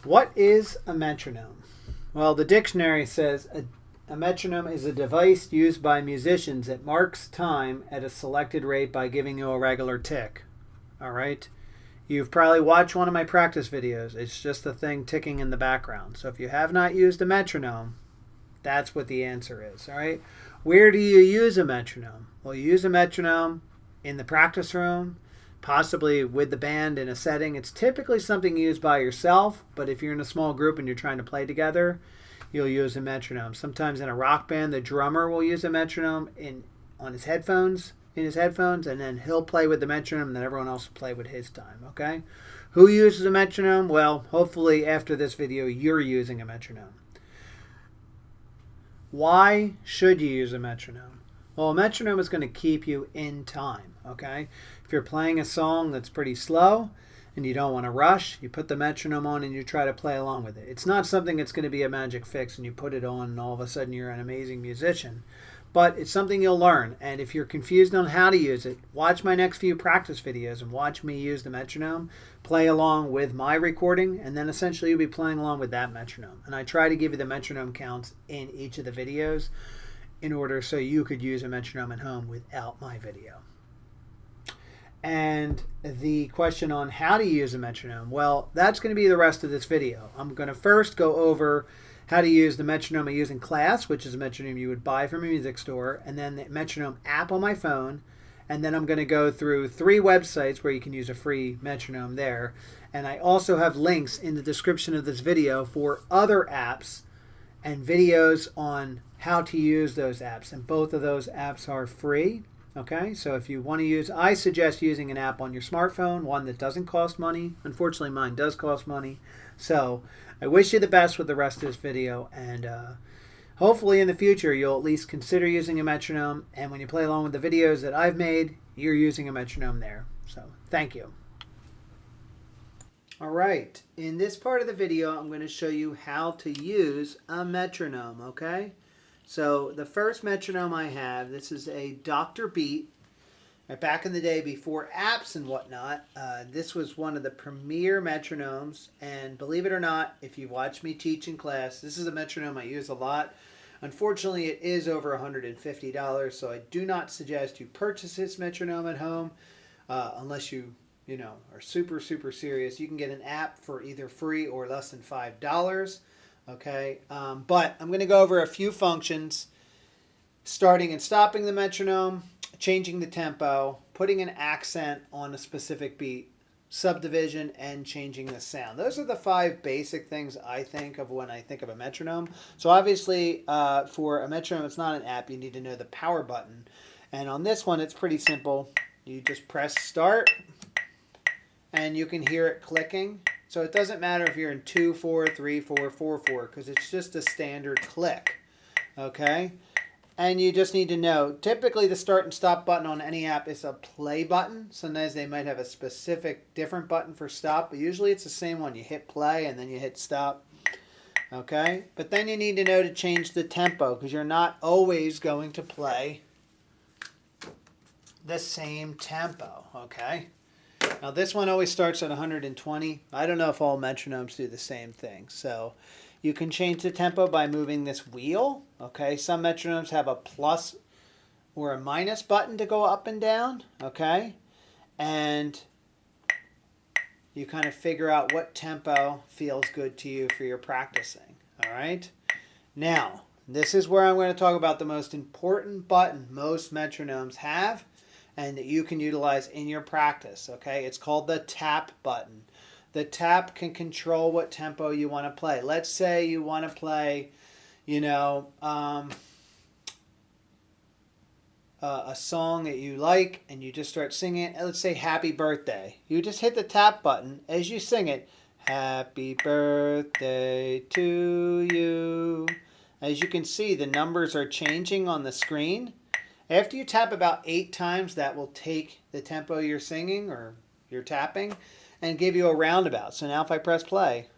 What is a metronome? Well, the dictionary says a metronome is a device used by musicians that marks time at a selected rate by giving you a regular tick. All right? You've probably watched one of my practice videos. It's just a thing ticking in the background. So if you have not used a metronome, that's what the answer is. All right? Where do you use a metronome? Well, you use a metronome in the practice room, possibly with the band in a setting. It's typically something used by yourself, but if you're in a small group and you're trying to play together, you'll use a metronome. Sometimes in a rock band, the drummer will use a metronome on his headphones, and then he'll play with the metronome, and then everyone else will play with his time, okay? Who uses a metronome? Well, hopefully after this video, you're using a metronome. Why should you use a metronome? Well, a metronome is going to keep you in time, okay? If you're playing a song that's pretty slow and you don't want to rush, you put the metronome on and you try to play along with it. It's not something that's going to be a magic fix and you put it on and all of a sudden you're an amazing musician. But it's something you'll learn. And if you're confused on how to use it, watch my next few practice videos and watch me use the metronome, play along with my recording, and then essentially you'll be playing along with that metronome. And I try to give you the metronome counts in each of the videos in order so you could use a metronome at home without my video. And the question on how to use a metronome, well, that's going to be the rest of this video. I'm going to first go over how to use the metronome I use in class, which is a metronome you would buy from a music store, and then the Metronome app on my phone. And then I'm going to go through 3 websites where you can use a free metronome there. And I also have links in the description of this video for other apps and videos on how to use those apps. And both of those apps are free. Okay, so if you want to use, I suggest using an app on your smartphone, one that doesn't cost money. Unfortunately, mine does cost money. So I wish you the best with the rest of this video, and hopefully in the future you'll at least consider using a metronome, and when you play along with the videos that I've made, you're using a metronome there. So thank you. All right, in this part of the video I'm going to show you how to use a metronome, okay? So the first metronome I have, this is a Dr. Beat. Back in the day before apps and whatnot, this was one of the premier metronomes. And believe it or not, if you watch me teach in class, this is a metronome I use a lot. Unfortunately, it is over $150, so I do not suggest you purchase this metronome at home unless you are super, super serious. You can get an app for either free or less than $5. Okay, but I'm going to go over a few functions, starting and stopping the metronome, changing the tempo, putting an accent on a specific beat, subdivision, and changing the sound. Those are the 5 basic things I think of when I think of a metronome. So obviously for a metronome, it's not an app. You need to know the power button. And on this one, it's pretty simple. You just press start and you can hear it clicking. So it doesn't matter if you're in 2/4, 3/4, 4/4, because it's just a standard click. Okay? And you just need to know, typically the start and stop button on any app is a play button. Sometimes they might have a specific different button for stop, but usually it's the same one. You hit play and then you hit stop. Okay? But then you need to know to change the tempo, because you're not always going to play the same tempo. Okay? Now this one always starts at 120. I don't know if all metronomes do the same thing. So you can change the tempo by moving this wheel. Okay, some metronomes have a plus or a minus button to go up and down. Okay, and you kind of figure out what tempo feels good to you for your practicing. All right, now this is where I'm going to talk about the most important button most metronomes have and that you can utilize in your practice. Okay, it's called the tap button. The tap can control what tempo you want to play. Let's say you want to play, a song that you like and you just start singing it. Let's say Happy Birthday. You just hit the tap button as you sing it. Happy birthday to you. As you can see, the numbers are changing on the screen. After you tap about 8 times, that will take the tempo you're singing or you're tapping and give you a roundabout. So now if I press play,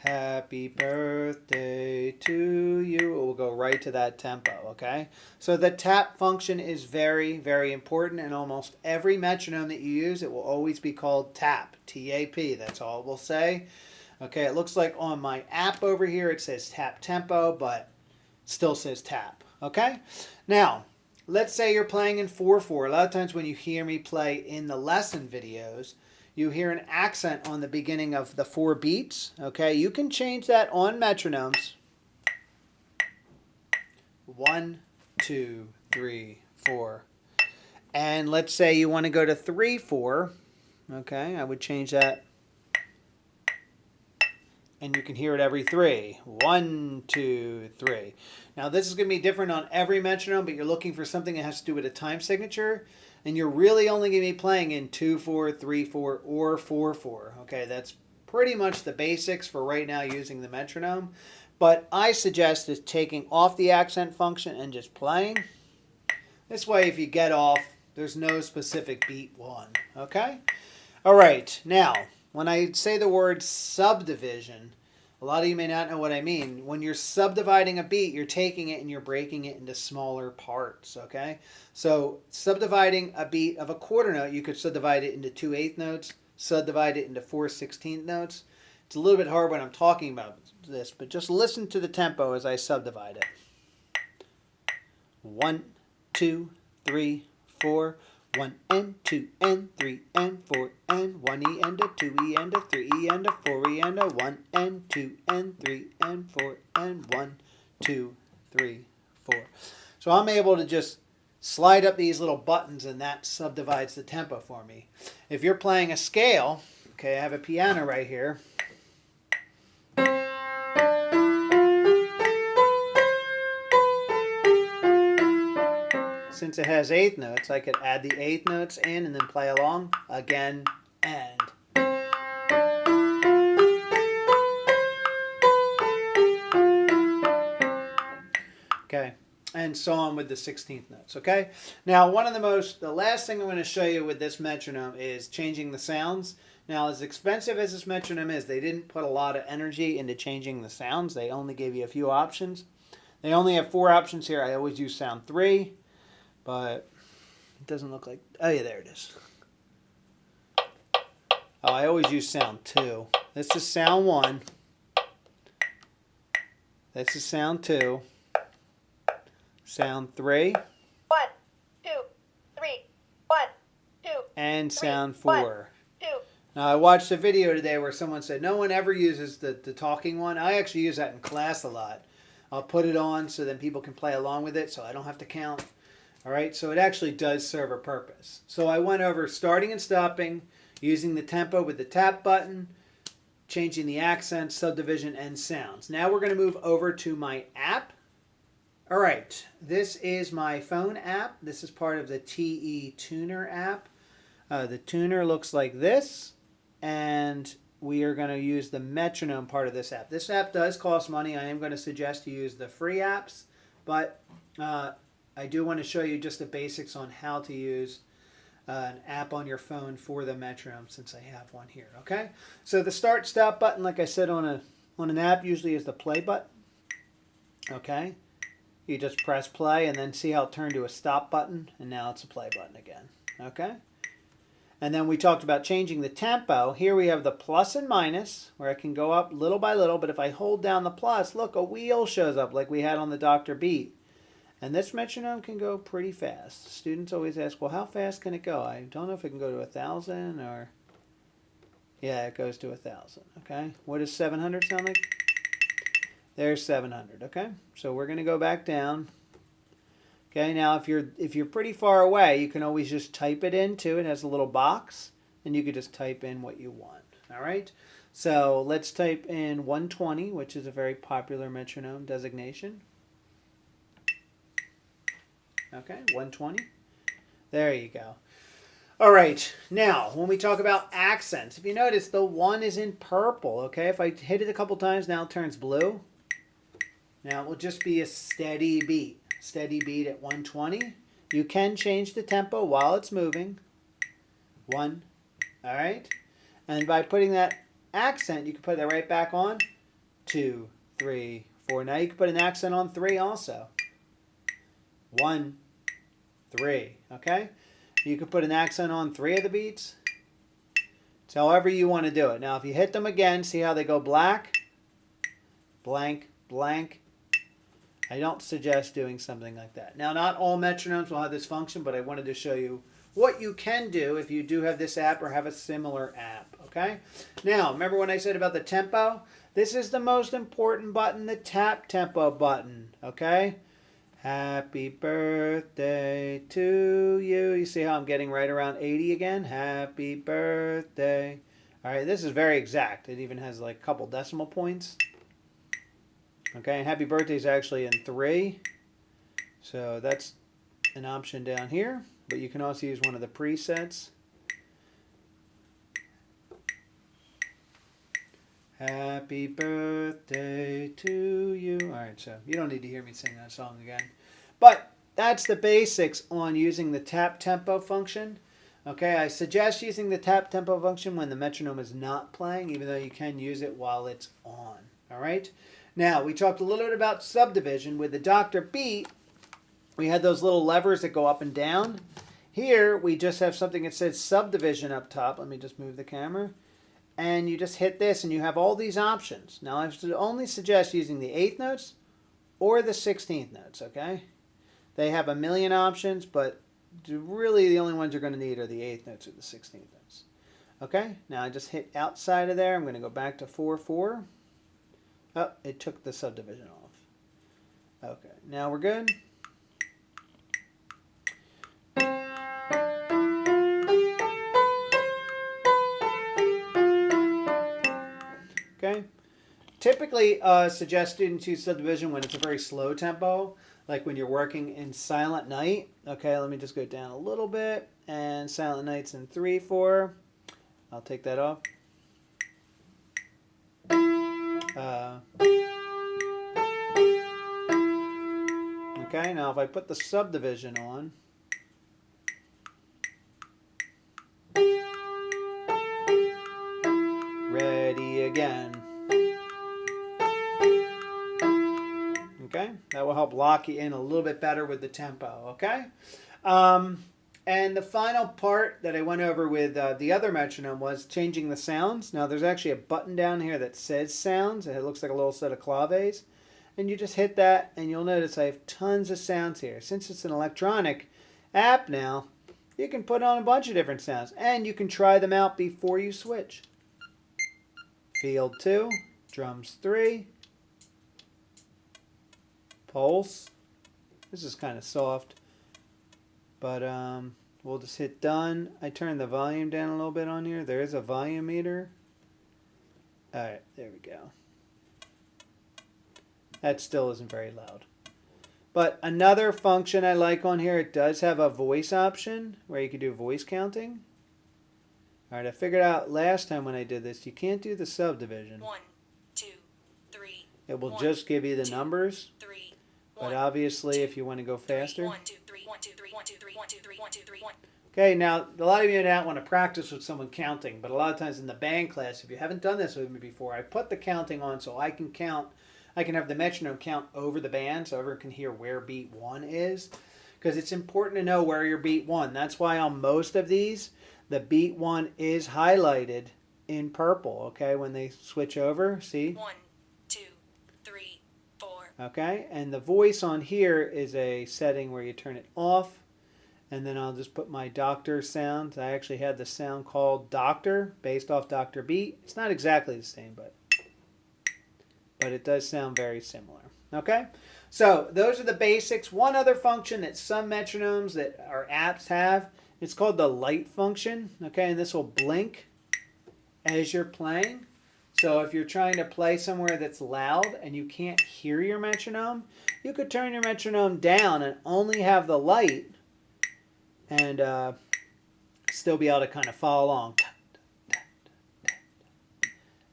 Happy birthday to you. We'll go right to that tempo, okay? So the tap function is very, very important. In almost every metronome that you use, it will always be called tap, T-A-P. That's all it will say. Okay, it looks like on my app over here it says tap tempo, but it still says tap, okay? Now, let's say you're playing in 4/4. A lot of times when you hear me play in the lesson videos, you hear an accent on the beginning of the 4 beats. Okay, you can change that on metronomes. 1, 2, 3, 4. And let's say you want to go to 3/4. Okay, I would change that. And you can hear it every 3. 1, 2, 3. Now this is going to be different on every metronome, but you're looking for something that has to do with a time signature. And you're really only going to be playing in 2/4, 3/4, or 4/4. Okay, that's pretty much the basics for right now using the metronome. But I suggest is taking off the accent function and just playing. This way, if you get off, there's no specific beat one. Okay? All right, now, when I say the word subdivision, a lot of you may not know what I mean. When you're subdividing a beat, you're taking it and you're breaking it into smaller parts, okay? So subdividing a beat of a quarter note, you could subdivide it into 2/8 notes, subdivide it into 4/16 notes. It's a little bit hard when I'm talking about this, but just listen to the tempo as I subdivide it. 1, 2, 3, 4. 1 and 2 and 3 and 4 and 1E and a 2E and a 3E and a 4E and a 1 and 2 and 3 and 4 and 1, 2, 3, 4. So I'm able to just slide up these little buttons and that subdivides the tempo for me. If you're playing a scale, okay, I have a piano right here. Since it has 8 notes, I could add the 8 notes in and then play along again and. Okay, and so on with the 16th notes, okay? Now, the last thing I'm going to show you with this metronome is changing the sounds. Now, as expensive as this metronome is, they didn't put a lot of energy into changing the sounds. They only gave you a few options. They only have 4 options here. I always use sound 3. But it doesn't look like... Oh, yeah, there it is. Oh, I always use sound 2. This is sound 1. This is sound 2. Sound 3. 1, 2, 3. 1, 2. And 3, sound 4. 1, 2. Now, I watched a video today where someone said no one ever uses the talking one. I actually use that in class a lot. I'll put it on so then people can play along with it so I don't have to count. All right, so it actually does serve a purpose. So I went over starting and stopping, using the tempo with the tap button, changing the accents, subdivision, and sounds. Now we're going to move over to my app. All right, this is my phone app. This is part of the TE Tuner app. The tuner looks like this, and we are going to use the metronome part of this app. This app does cost money. I am going to suggest you use the free apps, but I do want to show you just the basics on how to use an app on your phone for the metronome since I have one here, okay? So the start stop button, like I said on an app, usually is the play button, okay? You just press play and then see how it turned to a stop button, and now it's a play button again, okay? And then we talked about changing the tempo. Here we have the plus and minus, where I can go up little by little, but if I hold down the plus, look, a wheel shows up like we had on the Dr. Beat. And this metronome can go pretty fast. Students always ask, well, how fast can it go? I don't know if it can go to 1,000 or... Yeah, it goes to 1,000, okay? What does 700 sound like? There's 700, okay? So we're going to go back down. Okay, now if you're pretty far away, you can always just type it into. It has a little box, and you can just type in what you want, all right? So let's type in 120, which is a very popular metronome designation. Okay, 120. There you go. All right, now when we talk about accents, if you notice the 1 is in purple, okay? If I hit it a couple times, now it turns blue. Now it will just be a steady beat at 120. You can change the tempo while it's moving. 1, all right? And by putting that accent, you can put that right back on. 2, 3, 4. Now you can put an accent on 3 also. 1, 3. Okay? You can put an accent on 3 of the beats. It's however you want to do it. Now if you hit them again, see how they go black, blank, blank. I don't suggest doing something like that. Now not all metronomes will have this function, but I wanted to show you what you can do if you do have this app or have a similar app. Okay? Now, remember when I said about the tempo? This is the most important button, the tap tempo button. Okay? Happy birthday to you. You see how I'm getting right around 80 again? Happy birthday. All right, this is very exact. It even has like a couple decimal points. Okay, and happy birthday is actually in 3. So that's an option down here. But you can also use one of the presets. Happy birthday to you. All right, so you don't need to hear me sing that song again. But that's the basics on using the tap tempo function. Okay, I suggest using the tap tempo function when the metronome is not playing, even though you can use it while it's on. All right. Now, we talked a little bit about subdivision. With the Dr. Beat, we had those little levers that go up and down. Here, we just have something that says subdivision up top. Let me just move the camera. And you just hit this and you have all these options. Now I only suggest using the 8th notes or the 16th notes, okay? They have a million options, but really the only ones you're going to need are the 8th notes or the 16th notes. Okay, now I just hit outside of there. I'm going to go back to 4/4. Oh, it took the subdivision off. Okay, now we're good. Okay. Typically, suggest students use subdivision when it's a very slow tempo, like when you're working in Silent Night. Okay, let me just go down a little bit. And Silent Night's in 3/4. I'll take that off. Okay, now if I put the subdivision on, ready again. Okay, that will help lock you in a little bit better with the tempo, okay? And the final part that I went over with the other metronome was changing the sounds. Now there's actually a button down here that says sounds, and it looks like a little set of claves. And you just hit that, and you'll notice I have tons of sounds here. Since it's an electronic app now, you can put on a bunch of different sounds, and you can try them out before you switch. Field 2, drums 3, pulse. This is kind of soft, but we'll just hit done. I turned the volume down a little bit on here. There is a volume meter. All right, there we go. That still isn't very loud. But another function I like on here, it does have a voice option where you can do voice counting. All right, I figured out last time when I did this, you can't do the subdivision. 1, 2, 3. It will just give you the numbers. 3. But obviously, if you want to go faster. 1, 2, 3, 1, 2, 3, 1, 2, 3, 1, 2, 3, 1, 2, 3, 1. Okay, now a lot of you don't want to practice with someone counting, but a lot of times in the band class, if you haven't done this with me before, I put the counting on so I can count. I can have the metronome count over the band so everyone can hear where beat 1 is. Because it's important to know where you're beat 1. That's why on most of these, the beat 1 is highlighted in purple, okay, when they switch over. See? 1, 2, 3, 4. Okay, and the voice on here is a setting where you turn it off. And then I'll just put my Doctor sound. I actually had the sound called Doctor, based off Dr. Beat. It's not exactly the same, but it does sound very similar. Okay, so those are the basics. One other function that some metronomes that our apps have, it's called the light function. Okay, and this will blink as you're playing. So if you're trying to play somewhere that's loud and you can't hear your metronome, you could turn your metronome down and only have the light and still be able to kind of follow along.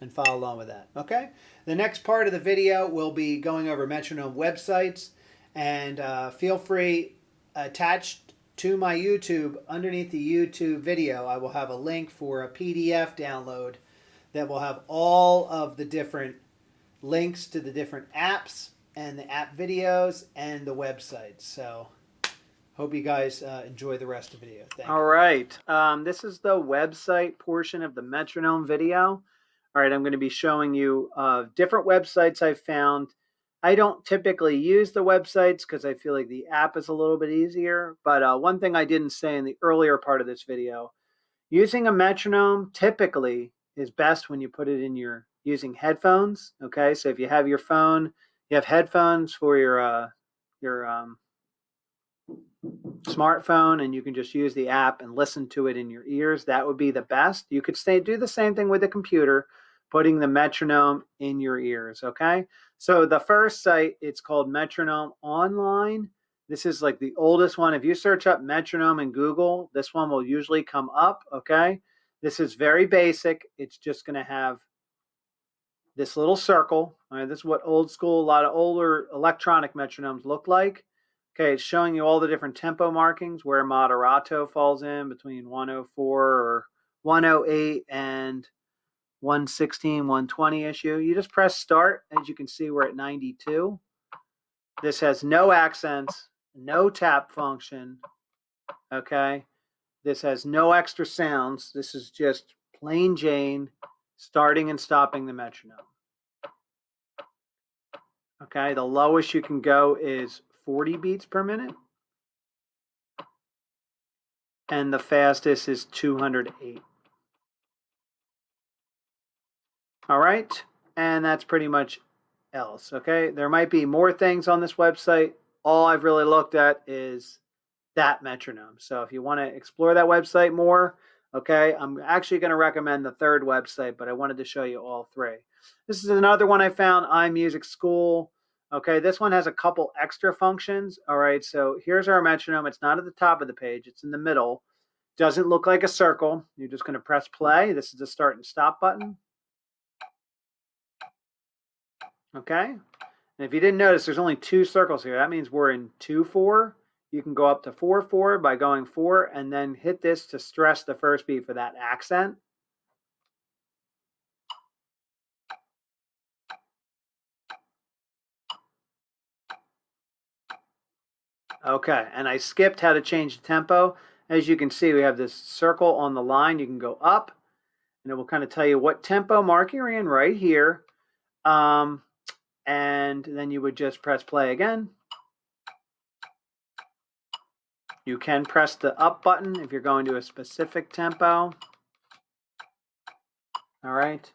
And follow along with that, okay? The next part of the video will be going over metronome websites, and feel free, attached to my YouTube, underneath the YouTube video, I will have a link for a PDF download that will have all of the different links to the different apps and the app videos and the websites. So hope you guys enjoy the rest of the video. Thank you. All right. This is the website portion of the Metronome video. All right, I'm going to be showing you different websites I've found. I don't typically use the websites because I feel like the app is a little bit easier. But one thing I didn't say in the earlier part of this video, using a metronome typically is best when you put it in your using headphones. Okay, so if you have your phone, you have headphones for your smartphone, and you can just use the app and listen to it in your ears. That would be the best. You could do the same thing with the computer, putting the metronome in your ears. Okay, so the first site, it's called Metronome Online. This is like the oldest one. If you search up metronome in Google, this one will usually come up. Okay, this is very basic. It's just going to have this little circle. All right, this is what old school, a lot of older electronic metronomes look like. Okay, it's showing you all the different tempo markings where moderato falls in between 104 or 108 and 116, 120 issue. You just press start. As you can see, we're at 92. This has no accents, no tap function. Okay, this has no extra sounds. This is just plain Jane starting and stopping the metronome. Okay, the lowest you can go is 40 beats per minute. And the fastest is 208. All right, and that's pretty much else. Okay, there might be more things on this website. All I've really looked at is that metronome. So if you want to explore that website more, okay, I'm actually going to recommend the third website, but I wanted to show you all three. This is another one I found, iMusic School. Okay, this one has a couple extra functions. All right, so here's our metronome. It's not at the top of the page. It's in the middle. Doesn't look like a circle. You're just going to press play. This is the start and stop button. Okay, and if you didn't notice, there's only two circles here. That means we're in 2/4. You can go up to 4/4 by going 4 and then hit this to stress the first beat for that accent. Okay, and I skipped how to change the tempo. As you can see, we have this circle on the line. You can go up, and it will kind of tell you what tempo mark you're in right here. And then you would just press play again. You can press the up button if you're going to a specific tempo. All right.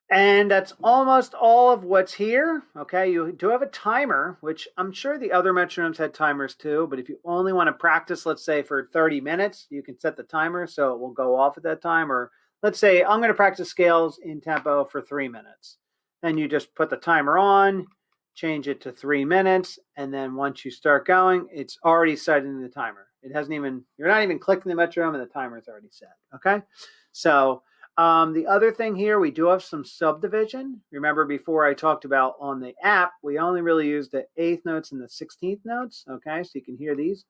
And that's almost all of what's here. Okay, you do have a timer, which I'm sure the other metronomes had timers too, but if you only want to practice, let's say for 30 minutes, you can set the timer so it will go off at that time. Or let's say I'm going to practice scales in tempo for 3 minutes. Then you just put the timer on, change it to 3 minutes, and then once you start going, it's already set in the timer. It hasn't even, you're not even clicking the metronome and the timer is already set. Okay, so the other thing here, we do have some subdivision. Remember before I talked about on the app, we only really use the 8th notes and the 16th notes. Okay, so you can hear these.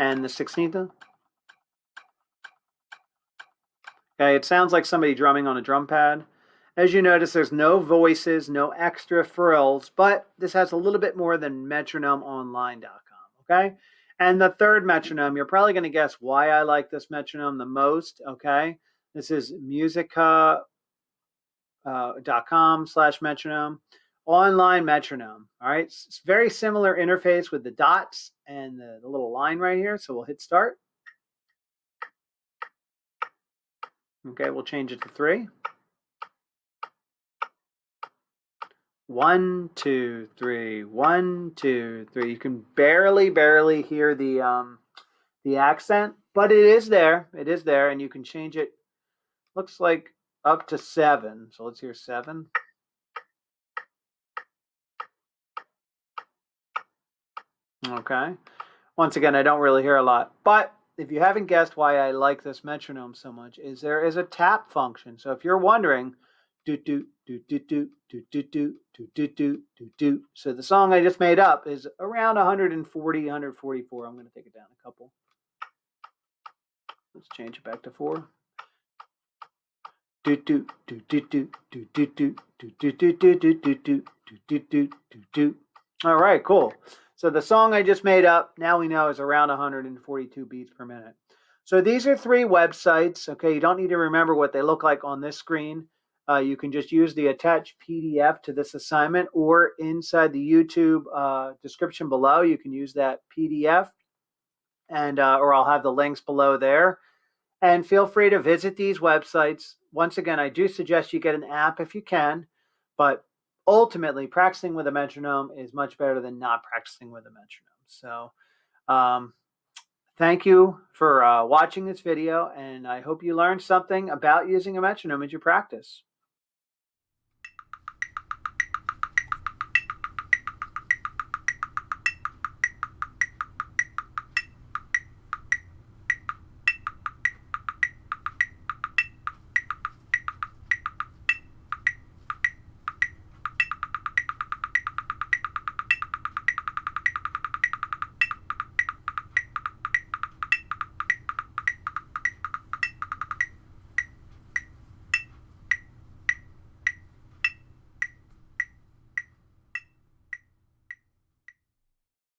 And the 16th note. Okay, it sounds like somebody drumming on a drum pad. As you notice, there's no voices, no extra frills, but this has a little bit more than metronomeonline.com. Okay. And the third metronome, you're probably going to guess why I like this metronome the most, okay? This is musica.com/metronome, online metronome, all right? It's very similar interface with the dots and the little line right here, so we'll hit start. Okay, we'll change it to 3. 1, 2, 3, 1, 2, 3. You can barely hear the accent, but it is there. It is there, and you can change it. Looks like up to 7. So let's hear 7. Okay. Once again, I don't really hear a lot, but if you haven't guessed why I like this metronome so much, is there is a tap function. So if you're wondering, do do do do do do do do do do do do do. So the song I just made up is around 140, 144. I'm going to take it down a couple. Let's change it back to 4. Do do do do do do do do do do do do do do do do do do. All right, cool. So the song I just made up, now we know, is around 142 beats per minute. So these are 3 websites. Okay, you don't need to remember what they look like on this screen. You can just use the attached PDF to this assignment, or inside the YouTube description below, you can use that PDF, and or I'll have the links below there. And feel free to visit these websites. Once again, I do suggest you get an app if you can, but ultimately, practicing with a metronome is much better than not practicing with a metronome. So thank you for watching this video, and I hope you learned something about using a metronome as you practice.